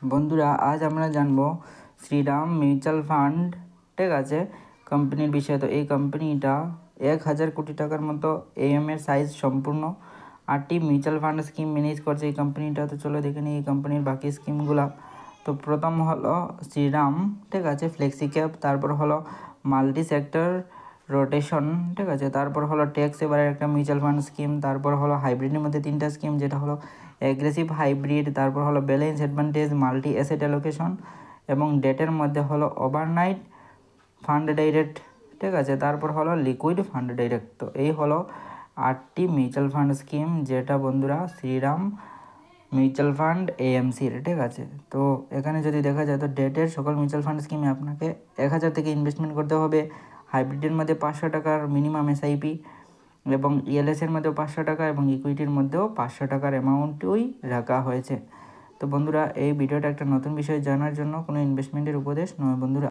বন্ধুরা আজ আমরা জানবো শ্রীরাম মিউচুয়াল ফান্ড, ঠিক আছে, কোম্পানির বিষয়ে। তো এই কোম্পানিটা 1000 কোটি টাকার মতো এএম এর সাইজ সম্পূর্ণ 8টি মিউচুয়াল ফান্ড স্কিম ম্যানেজ করছে এই কোম্পানিটা। তো চলো দেখে নিই এই কোম্পানির বাকি স্কিমগুলো। তো প্রথম হলো শ্রীরাম, ঠিক আছে, ফ্লেক্সি ক্যাপ, তারপর হলো মাল্টি সেক্টর রোটেশন, ঠিক আছে, তারপর হলো ট্যাক্স এবারের একটা মিউচুয়াল ফান্ড স্কিম, তারপর হলো হাইব্রিডের মধ্যে 3টা স্কিম, যেটা হলো অ্যাগ্রেসিভ হাইব্রিড, তারপর হলো balance advantage, multi asset allocation এবং ডেটের মধ্যে হলো ওভারনাইট ফান্ড ডাইরেক্ট, ঠিক আছে, তারপর হলো লিকুইড ফান্ড ডাইরেক্ট। তো এই হলো 8টি মিউচুয়াল ফান্ড স্কিম, যেটা বন্ধুরা শ্রীরাম মিউচুয়াল ফান্ড এএমসির, ঠিক আছে। তো এখানে যদি দেখা যায় তো ডেটের সকল মিউচুয়াল ফান্ড স্কিমে আপনাকে 1000 থেকে ইনভেস্টমেন্ট করতে হবে। হাইব্রিডের মধ্যে 500 টাকার মিনিমাম এসআইপি এবং ইএলএসের মধ্যেও 500 টাকা এবং ইকুইটির মধ্যেও 500 টাকার অ্যামাউন্টই রাখা হয়েছে। তো বন্ধুরা এই ভিডিওটা একটা নতুন বিষয় জানার জন্য, কোনো ইনভেস্টমেন্টের উপদেশ নয় বন্ধুরা।